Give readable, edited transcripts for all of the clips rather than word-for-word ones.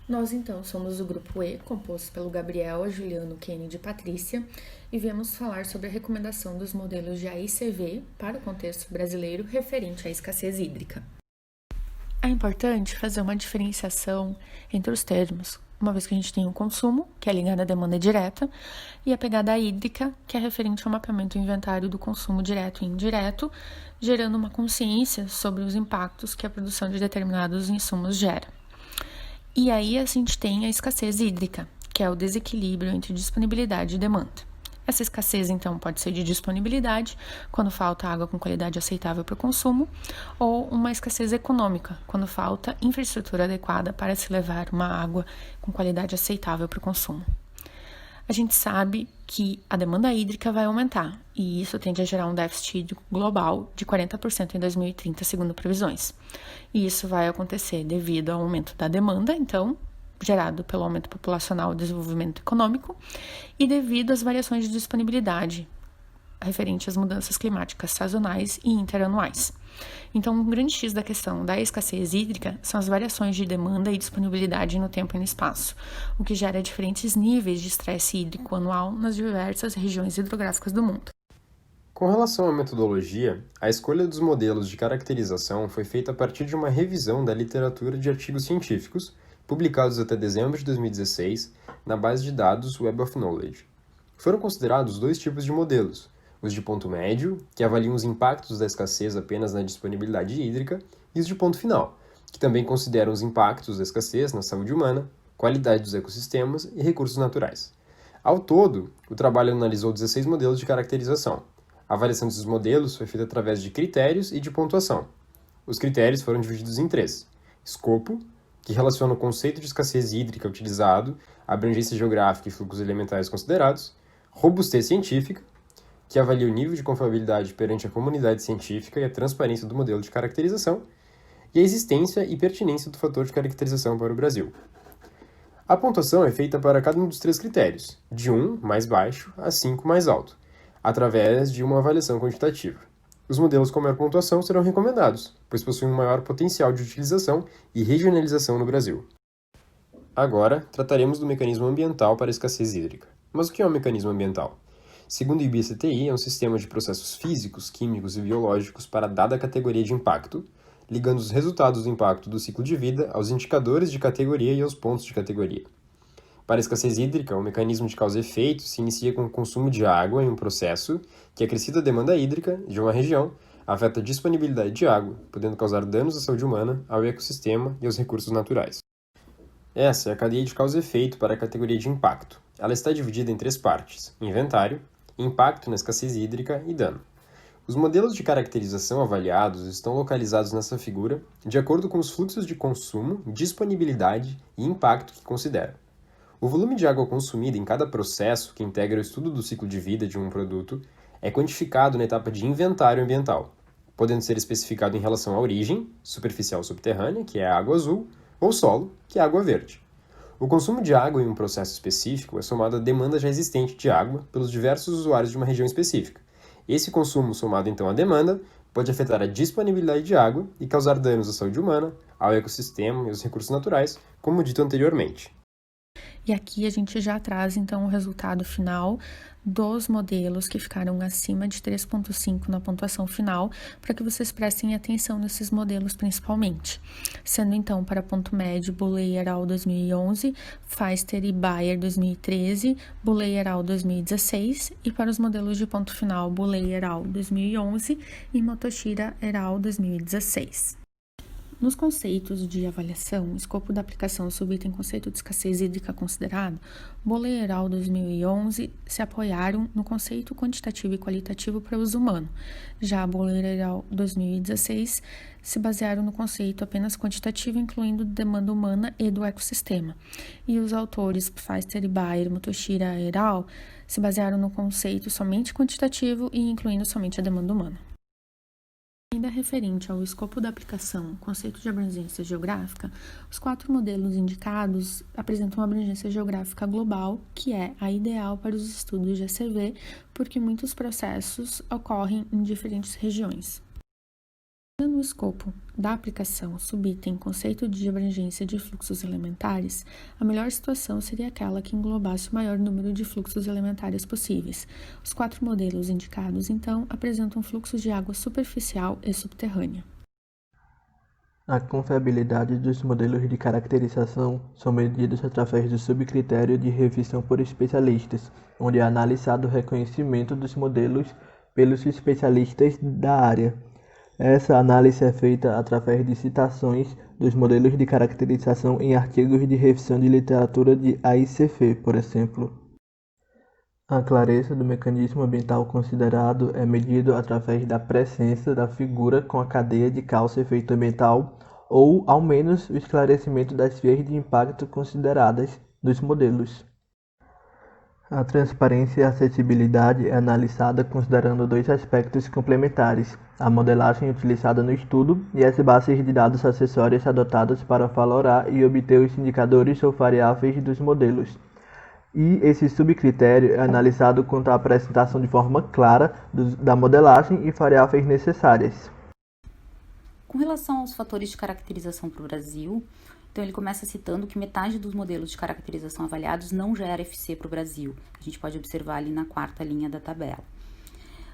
Nós, então, somos o Grupo E, composto pelo Gabriel, a Juliano, Kennedy e Patrícia, e viemos falar sobre a recomendação dos modelos de AICV para o contexto brasileiro referente à escassez hídrica. É importante fazer uma diferenciação entre os termos, uma vez que a gente tem o consumo, que é ligado à demanda direta, e a pegada hídrica, que é referente ao mapeamento e inventário do consumo direto e indireto, gerando uma consciência sobre os impactos que a produção de determinados insumos gera. E aí a gente tem a escassez hídrica, que é o desequilíbrio entre disponibilidade e demanda. Essa escassez, então, pode ser de disponibilidade, quando falta água com qualidade aceitável para o consumo, ou uma escassez econômica, quando falta infraestrutura adequada para se levar uma água com qualidade aceitável para o consumo. A gente sabe que a demanda hídrica vai aumentar, e isso tende a gerar um déficit hídrico global de 40% em 2030, segundo previsões. E isso vai acontecer devido ao aumento da demanda, então, gerado pelo aumento populacional e desenvolvimento econômico, e devido às variações de disponibilidade referente às mudanças climáticas sazonais e interanuais. Então, um grande X da questão da escassez hídrica são as variações de demanda e disponibilidade no tempo e no espaço, o que gera diferentes níveis de estresse hídrico anual nas diversas regiões hidrográficas do mundo. Com relação à metodologia, a escolha dos modelos de caracterização foi feita a partir de uma revisão da literatura de artigos científicos, publicados até dezembro de 2016, na base de dados Web of Knowledge. Foram considerados dois tipos de modelos: os de ponto médio, que avaliam os impactos da escassez apenas na disponibilidade hídrica, e os de ponto final, que também consideram os impactos da escassez na saúde humana, qualidade dos ecossistemas e recursos naturais. Ao todo, o trabalho analisou 16 modelos de caracterização. A avaliação desses modelos foi feita através de critérios e de pontuação. Os critérios foram divididos em três: escopo, que relaciona o conceito de escassez hídrica utilizado, a abrangência geográfica e fluxos elementares considerados; robustez científica, que avalia o nível de confiabilidade perante a comunidade científica e a transparência do modelo de caracterização; e a existência e pertinência do fator de caracterização para o Brasil. A pontuação é feita para cada um dos três critérios, de 1, mais baixo, a 5, mais alto, através de uma avaliação quantitativa. Os modelos com maior pontuação serão recomendados, pois possuem um maior potencial de utilização e regionalização no Brasil. Agora, trataremos do mecanismo ambiental para a escassez hídrica. Mas o que é um mecanismo ambiental? Segundo o IBCTI, é um sistema de processos físicos, químicos e biológicos para dada categoria de impacto, ligando os resultados do impacto do ciclo de vida aos indicadores de categoria e aos pontos de categoria. Para a escassez hídrica, o mecanismo de causa e efeito se inicia com o consumo de água em um processo que a crescida demanda hídrica de uma região afeta a disponibilidade de água, podendo causar danos à saúde humana, ao ecossistema e aos recursos naturais. Essa é a cadeia de causa e efeito para a categoria de impacto. Ela está dividida em três partes: inventário, impacto na escassez hídrica e dano. Os modelos de caracterização avaliados estão localizados nessa figura de acordo com os fluxos de consumo, disponibilidade e impacto que consideram. O volume de água consumida em cada processo que integra o estudo do ciclo de vida de um produto é quantificado na etapa de inventário ambiental, podendo ser especificado em relação à origem, superficial subterrânea, que é a água azul, ou solo, que é a água verde. O consumo de água em um processo específico é somado à demanda já existente de água pelos diversos usuários de uma região específica. Esse consumo, somado então à demanda, pode afetar a disponibilidade de água e causar danos à saúde humana, ao ecossistema e aos recursos naturais, como dito anteriormente. E aqui a gente já traz, então, o resultado final dos modelos que ficaram acima de 3,5 na pontuação final, para que vocês prestem atenção nesses modelos principalmente. Sendo, então, para ponto médio, Boulay et al. 2011, Pfister e Bayer 2013, Boulay et al. 2016, e para os modelos de ponto final, Boulay et al. 2011 e Motoshira et al. 2016. Nos conceitos de avaliação, o escopo da aplicação subitem conceito de escassez hídrica considerado, Boulay et al. 2011 se apoiaram no conceito quantitativo e qualitativo para uso humano. Já Boulay et al. 2016 se basearam no conceito apenas quantitativo, incluindo demanda humana e do ecossistema. E os autores Pfister e Bayer, Motoshira et al. Se basearam no conceito somente quantitativo e incluindo somente a demanda humana. Ainda referente ao escopo da aplicação, conceito de abrangência geográfica, os 4 modelos indicados apresentam uma abrangência geográfica global, que é a ideal para os estudos de ACV, porque muitos processos ocorrem em diferentes regiões. No escopo da aplicação subitem conceito de abrangência de fluxos elementares, a melhor situação seria aquela que englobasse o maior número de fluxos elementares possíveis. Os 4 modelos indicados, então, apresentam fluxos de água superficial e subterrânea. A confiabilidade dos modelos de caracterização são medidos através do subcritério de revisão por especialistas, onde é analisado o reconhecimento dos modelos pelos especialistas da área. Essa análise é feita através de citações dos modelos de caracterização em artigos de revisão de literatura de AICF, por exemplo. A clareza do mecanismo ambiental considerado é medido através da presença da figura com a cadeia de causa-efeito ambiental ou, ao menos, o esclarecimento das vias de impacto consideradas dos modelos. A transparência e a acessibilidade é analisada considerando 2 aspectos complementares: a modelagem utilizada no estudo e as bases de dados acessórias adotadas para valorar e obter os indicadores ou variáveis dos modelos. E esse subcritério é analisado quanto à apresentação de forma clara da modelagem e variáveis necessárias. Com relação aos fatores de caracterização para o Brasil, então ele começa citando que metade dos modelos de caracterização avaliados não gera FC para o Brasil. A gente pode observar ali na 4ª linha da tabela.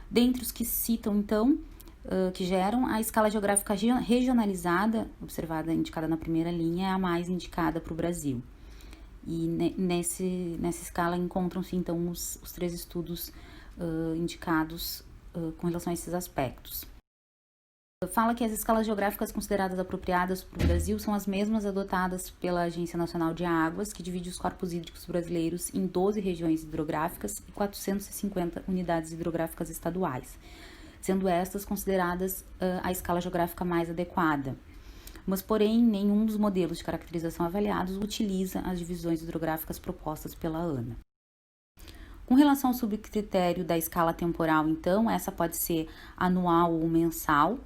Dentre os que citam, então, que geram, a escala geográfica regionalizada, observada, indicada na 1ª linha, é a mais indicada para o Brasil. E nessa escala encontram-se, então, os 3 estudos indicados com relação a esses aspectos. Fala que as escalas geográficas consideradas apropriadas para o Brasil são as mesmas adotadas pela Agência Nacional de Águas, que divide os corpos hídricos brasileiros em 12 regiões hidrográficas e 450 unidades hidrográficas estaduais, sendo estas consideradas a escala geográfica mais adequada. Mas, porém, nenhum dos modelos de caracterização avaliados utiliza as divisões hidrográficas propostas pela ANA. Com relação ao subcritério da escala temporal, então, essa pode ser anual ou mensal,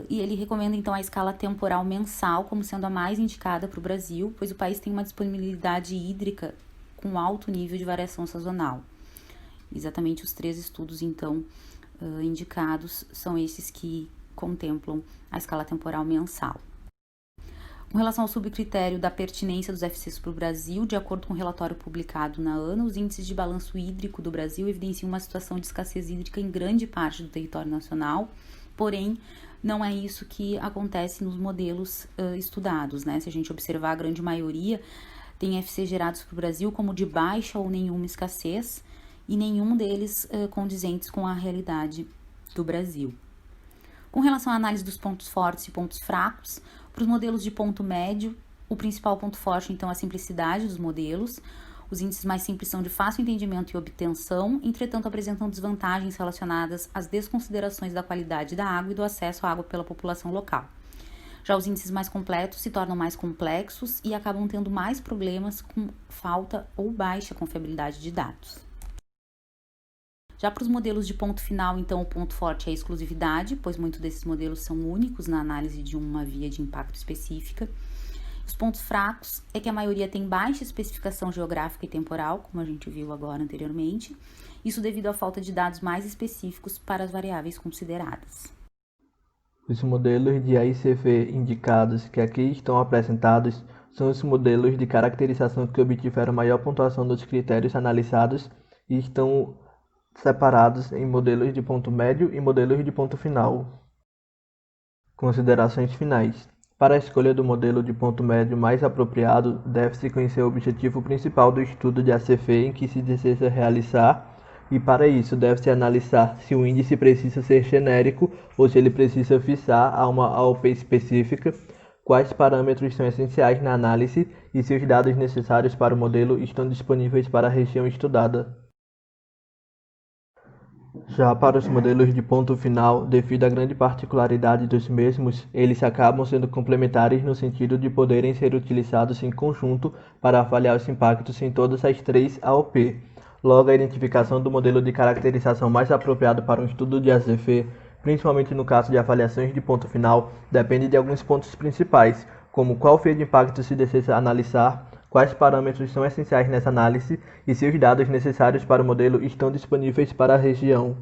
e ele recomenda, então, a escala temporal mensal como sendo a mais indicada para o Brasil, pois o país tem uma disponibilidade hídrica com alto nível de variação sazonal. Exatamente os 3 estudos, então, indicados são esses que contemplam a escala temporal mensal. Com relação ao subcritério da pertinência dos FCs para o Brasil, de acordo com o relatório publicado na ANA, os índices de balanço hídrico do Brasil evidenciam uma situação de escassez hídrica em grande parte do território nacional, porém, não é isso que acontece nos modelos estudados, né? Se a gente observar, a grande maioria tem FCs gerados para o Brasil como de baixa ou nenhuma escassez, e nenhum deles condizentes com a realidade do Brasil. Com relação à análise dos pontos fortes e pontos fracos, para os modelos de ponto médio, o principal ponto forte, então, é a simplicidade dos modelos. Os índices mais simples são de fácil entendimento e obtenção, entretanto, apresentam desvantagens relacionadas às desconsiderações da qualidade da água e do acesso à água pela população local. Já os índices mais completos se tornam mais complexos e acabam tendo mais problemas com falta ou baixa confiabilidade de dados. Já para os modelos de ponto final, então, o ponto forte é a exclusividade, pois muitos desses modelos são únicos na análise de uma via de impacto específica. Os pontos fracos é que a maioria tem baixa especificação geográfica e temporal, como a gente viu agora anteriormente, isso devido à falta de dados mais específicos para as variáveis consideradas. Os modelos de AICF indicados que aqui estão apresentados são os modelos de caracterização que obtiveram maior pontuação dos critérios analisados e estão separados em modelos de ponto médio e modelos de ponto final. Considerações finais. Para a escolha do modelo de ponto médio mais apropriado, deve-se conhecer o objetivo principal do estudo de ACF em que se deseja realizar, e para isso deve-se analisar se o índice precisa ser genérico ou se ele precisa fixar a uma AOP específica, quais parâmetros são essenciais na análise e se os dados necessários para o modelo estão disponíveis para a região estudada. Já para os modelos de ponto final, devido à grande particularidade dos mesmos, eles acabam sendo complementares no sentido de poderem ser utilizados em conjunto para avaliar os impactos em todas as 3 AOP. Logo, a identificação do modelo de caracterização mais apropriado para um estudo de ACF, principalmente no caso de avaliações de ponto final, depende de alguns pontos principais, como qual via de impacto se deseja analisar, quais parâmetros são essenciais nessa análise e se os dados necessários para o modelo estão disponíveis para a região.